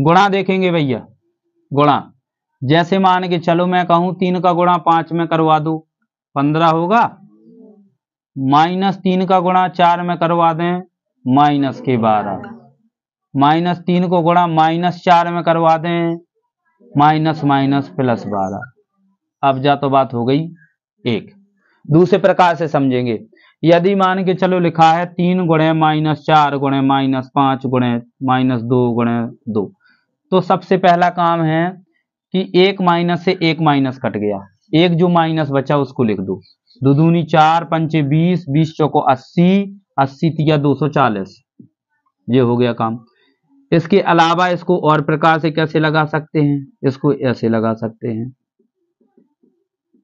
गुणा देखेंगे भैया, गुणा जैसे मान के चलो मैं कहूं 3 का गुणा 5 में करवा दो 15 होगा, -3 का गुणा 4 में करवा दें -12, -3 को गुणा -4 में करवा दें -12। अब जा तो बात हो गई एक। दूसरे प्रकार से समझेंगे, यदि मान के चलो लिखा है 3 गुणे -4 गुणे -5 गुणे -2 गुणे 2, तो सबसे पहला काम है कि एक माइनस से एक माइनस कट गया, एक जो माइनस बचा उसको लिख दो। 2 दूनी 4 पंचे 20, 20 चौको 80, 80 तिया 240, ये हो गया काम। इसके अलावा इसको और प्रकार से कैसे लगा सकते हैं, इसको ऐसे लगा सकते हैं,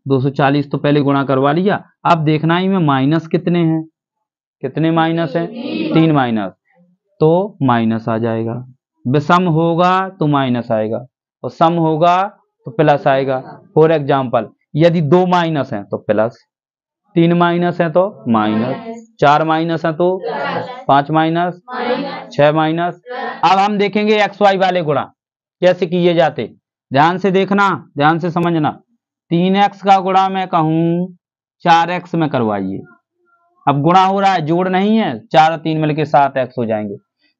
240 तो पहले गुणा करवा लिया, अब देखना ही में माइनस कितने हैं, कितने माइनस हैं, 3 माइनस, तो माइनस आ जाएगा। विषम होगा तो माइनस आएगा और सम होगा तो प्लस आएगा। फॉर एग्जाम्पल, यदि 2 माइनस हैं तो प्लस, 3 माइनस हैं तो माइनस, 4 माइनस हैं तो 5 माइनस, 6 माइनस। अब हम देखेंगे एक्स वाई वाले गुणा कैसे किए जाते, ध्यान से देखना, ध्यान से समझना। 3x का गुणा मैं कहूं 4x में करवाइए, अब गुणा हो रहा है, जोड़ नहीं है, 4 और 3 मिलके 7x हो जाएंगे।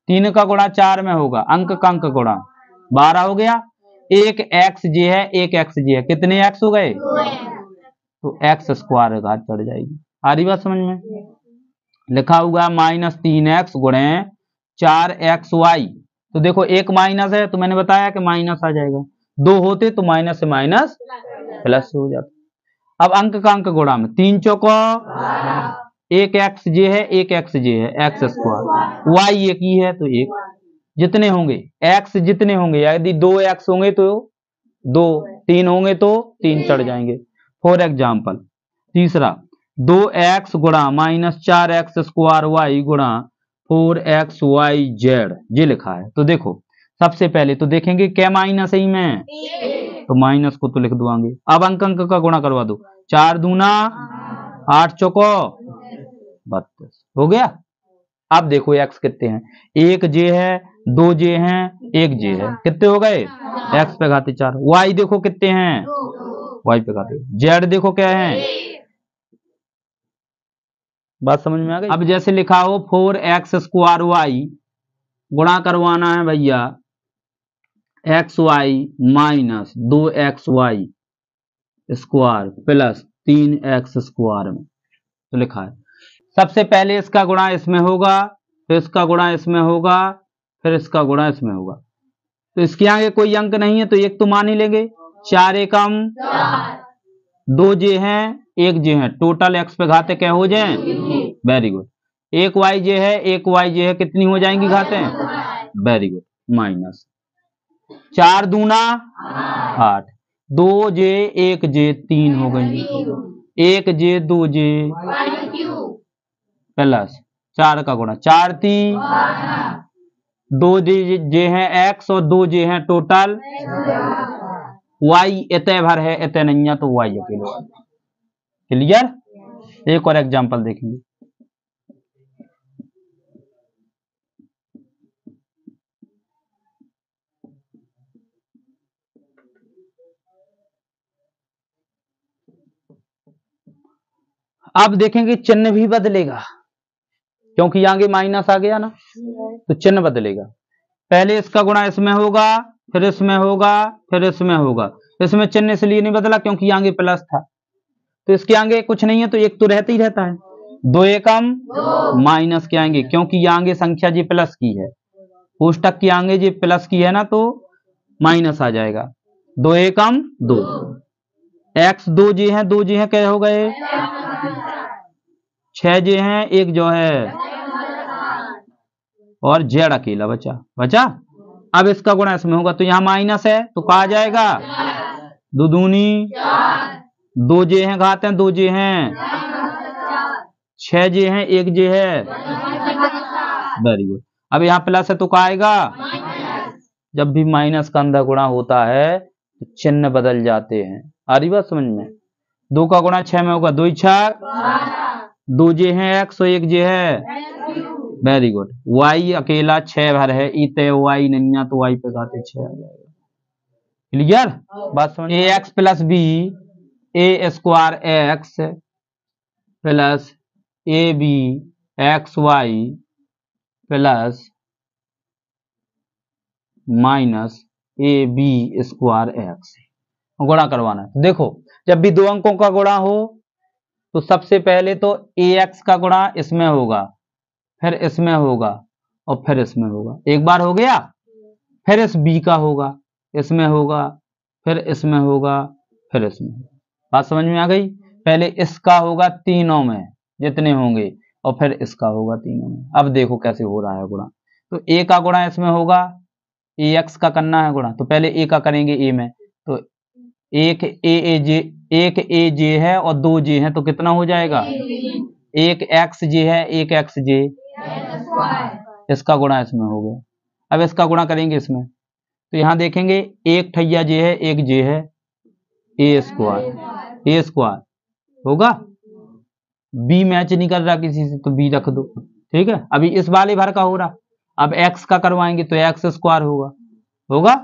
3 का गुणा 4 में होगा, अंक का अंक गुणा 12 हो गया। एक x जे है, एक x जे है, कितने x हो गए, तो x स्क्वायर घात चढ़ जाएगी। आ रही बात समझ में, लिखा हुआ -3x गुणे 4xy, तो देखो एक माइनस है तो मैंने बताया कि माइनस आ जाएगा, 2 होते तो माइनस से माइनस प्लस हो जाता। अब अंक का अंक गुणा में 3 चौको, एक एक्स जे है, एक एक्स जे है, एक्स स्क्वायर, वाई एक ही है तो एक, जितने होंगे एक्स जितने होंगे, यदि 2 एक्स होंगे तो 2, 3 होंगे तो 3 चढ़ जाएंगे। फॉर एग्जाम्पल तीसरा, 2x गुणा -4x स्क्वायर वाई गुणा 4xyz, ये लिखा है। तो देखो सबसे पहले तो देखेंगे क्या माइनस है में, तो माइनस को तो लिख दूंगे। अब अंक अंक का गुणा करवा दो, 4 दूना 8 चौको 32 हो गया। अब देखो एक्स कितने हैं, एक जे है, 2 जे हैं, एक जे है, कितने हो गए, एक्स पे घाते 4। वाई देखो कितने हैं, वाई पे घाते, जेड देखो क्या है, बात समझ में आ गई। अब जैसे लिखा हो 4x स्क्वायर वाई गुणा करवाना है भैया xy minus 2xy square plus 3x square में, तो लिखा है सबसे पहले इसका गुणा इसमें होगा, फिर इसका गुणा इसमें होगा, फिर इसका गुणा इसमें होगा। तो इसके आगे कोई अंक नहीं है तो एक तो मान ही लेंगे, 4 एकम 2 जे हैं, एक जे हैं, टोटल एक्स पे घाते क्या हो जाए, वेरी गुड। एक वाई जे है, एक वाई जे है, कितनी हो जाएंगी घाते, वेरी गुड, माइनस 4 दूना 8, 2 जे 1 जे 3 हो गई, 1 जे 2 जे प्लस 4 का गुणा 4 3, 2 जे हैं एक्स और 2 जे हैं टोटल वाई, इतने भर है इतने नहीं है तो वाई अकेले। क्लियर। एक और एग्जांपल देखेंगे, अब देखेंगे चिन्ह भी बदलेगा क्योंकि आगे माइनस आ गया ना, तो चिन्ह बदलेगा। पहले इसका गुणा इसमें होगा, फिर इसमें होगा, फिर इसमें होगा। इसमें चिन्ह इसलिए नहीं बदला क्योंकि आगे प्लस था, तो इसके आगे कुछ नहीं है तो एक तो रहता ही रहता है। 2 एकम माइनस के आएंगे क्योंकि आगे संख्या जी प्लस की है, कोष्टक की आगे जी प्लस की है ना तो माइनस आ जाएगा। 2 एकम 2, एक्स 2 जी हैं, 2 जी हैं क्या हो गए, 6 जे हैं, एक जो है और जेड अकेला बचा। अब इसका गुणा इसमें होगा तो यहाँ माइनस है तो कहा जाएगा 2 दूनी 2 जे हैं घात हैं, 2 जे हैं, 6 जे हैं, एक जे है, वेरी गुड। अब यहाँ प्लस है तो कहा आएगा, जब भी माइनस का अंदर गुणा होता है तो चिन्ह बदल जाते हैं। आ रही बात समझ में। 2 का गुणा 6 में होगा, 2 6, 2 जे हैं एक्स और एक जे है वेरी गुड। y अकेला 6 भर है, इते y नहीं तो y पे घाते 6 आ जाएगा। क्लियर बात समझ। A X plus B A square X plus A B X Y plus minus A B square X गुणा करवाना है। तो देखो जब भी दो अंकों का गुणा हो तो सबसे पहले तो ए एक्स का गुणा इसमें होगा, फिर इसमें होगा और फिर इसमें होगा। एक बार हो गया, फिर इस बी का होगा, इसमें होगा, फिर इसमें होगा, फिर इसमें होगा। बात समझ में आ गई। पहले इसका होगा तीनों में जितने होंगे और फिर इसका होगा तीनों में। अब देखो कैसे हो रहा है गुणा। तो ए का गुणा इसमें होगा, ए एक्स का करना है गुणा, तो पहले ए का करेंगे ए में। तो एक ए जे है और दो जे है तो कितना हो जाएगा, एक एक्स जे है एक एक्स जे, इसका गुणा इसमें हो गया। अब इसका गुणा करेंगे इसमें, तो यहां देखेंगे एक ठैया जे है एक जे है, ए स्क्वायर होगा। बी मैच नहीं कर रहा किसी से तो बी रख दो, ठीक है। अभी इस वाले भर का हो रहा, अब एक्स का करवाएंगे तो एक्स स्क्वायर होगा।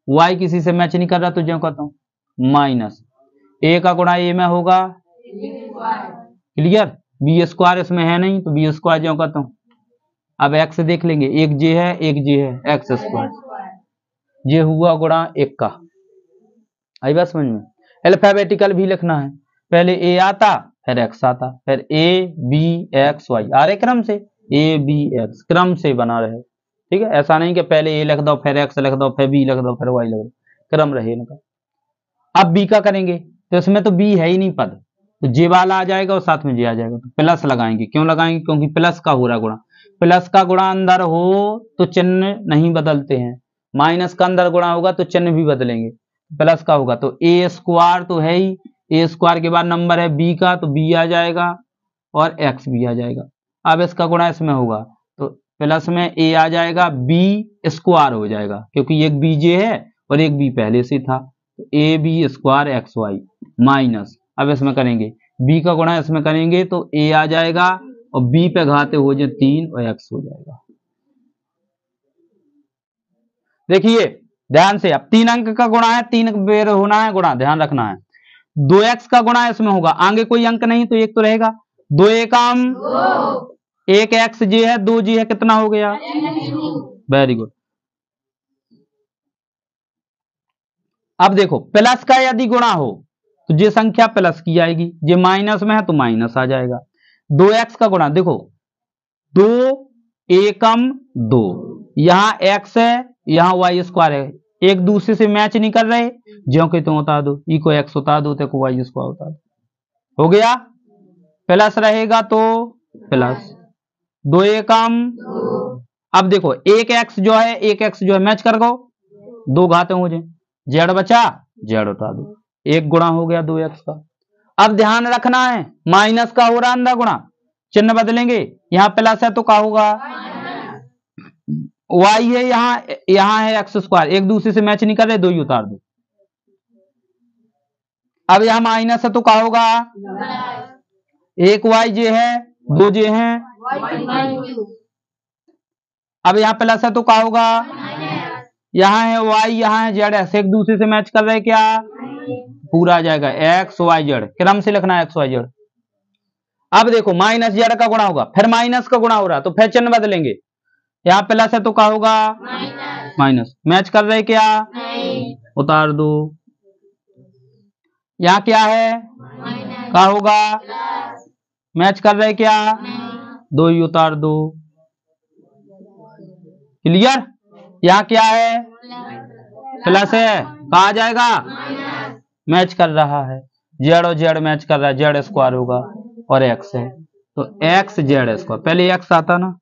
वाई किसी से मैच नहीं कर रहा तो जो कहता हूं माइनस ए का गुणा ए में होगा, क्लियर। बी स्क्वायर इसमें है नहीं तो बी स्क्वायर जो कहता हूं। अब एक्स देख लेंगे, एक जे है एक्स स्क्वायर, ये हुआ गुणा एक का। आई बात समझ में। अल्फाबेटिकल भी लिखना है, पहले ए आता फिर एक्स आता, फिर ए बी एक्स वाई आ रहे क्रम से, ए बी एक्स क्रम से बना रहे, ठीक है। ऐसा नहीं कि पहले ए लिख दो फिर एक्स लिख दो फिर बी लिख दो फिर वाई लिख दो, क्रम रहे इनका। अब बी का करेंगे तो इसमें तो बी है ही नहीं पद, तो जे वाला आ जाएगा और साथ में जे आ जाएगा, तो प्लस लगाएंगे। क्यों लगाएंगे, क्योंकि प्लस का हो रहा गुणा। प्लस का गुणा अंदर हो तो चिन्ह नहीं बदलते हैं, माइनस का अंदर गुणा होगा तो चिन्ह भी बदलेंगे। प्लस का होगा तो ए स्क्वायर तो है ही, ए स्क्वायर के बाद नंबर है बी का तो बी आ जाएगा और एक्स भी आ जाएगा। अब इसका गुणा इसमें होगा तो प्लस में ए आ जाएगा, बी स्क्वायर हो जाएगा क्योंकि एक बी जे है और एक बी पहले से था, तो A B square X Y minus. अब इसमें करेंगे बी का गुणा इसमें करेंगे तो ए आ जाएगा और बी पे घाते हो जाए 3 और एक्स हो जाएगा। देखिए ध्यान से, अब 3 अंक का गुणा है, 3 बेर होना है गुणा, ध्यान रखना है। 2x का गुणा इसमें होगा, आगे कोई अंक नहीं तो एक तो रहेगा, 2 एकम 1 एक्स जे है 2 जे है, कितना हो गया, वेरी गुड। अब देखो प्लस का यदि गुणा हो तो ये संख्या प्लस की आएगी, ये माइनस में है तो माइनस आ जाएगा। 2x का गुणा देखो 2 एकम 2, यहां x है यहां y स्क्वायर है, एक दूसरे से मैच नहीं कर रहे, ज्यों के त्यों उतार दो, ई को x उतार दो तो y स्क्वायर उतार दो, हो गया। प्लस रहेगा तो प्लस 2 एकम। अब देखो एक एक्स जो है मैच कर गो, 2 घाते हो जाए, जेड बचा जेड उतार दो, एक गुणा हो गया 2x का। अब ध्यान रखना है माइनस का हो रहा अंदर गुणा, चिन्ह बदलेंगे, यहां प्लस है तो क्या होगा, y है यहां है एक्स स्क्वायर, एक दूसरे से मैच नहीं कर रहे, 2 ही उतार दो। अब यहां माइनस है तो क्या होगा, एक y जे है 2 जे है, अब यहां प्लस है तो क्या होगा, यहां है y यहां है जेड, ऐसे एक दूसरे से मैच कर रहे क्या, पूरा आ जाएगा एक्स वाई जेड, क्रम से लिखना है एक्स वाई जेड। अब देखो माइनस जेड का गुणा होगा, फिर माइनस का गुणा हो रहा तो फिर चिन्ह बदलेंगे, यहाँ प्लस है तो क्या होगा, माइनस, मैच कर रहे क्या, उतार दो। यहाँ क्या है, क्या होगा, मैच कर रहे क्या, 2 ही उतार दो, क्लियर। यहाँ क्या है, प्लस है, कहा आ जाएगा, मैच कर रहा है, जेड और जेड मैच कर रहा है, जेड स्क्वायर होगा और एक्स है तो एक्स जेड स्क्वायर, पहले एक्स आता ना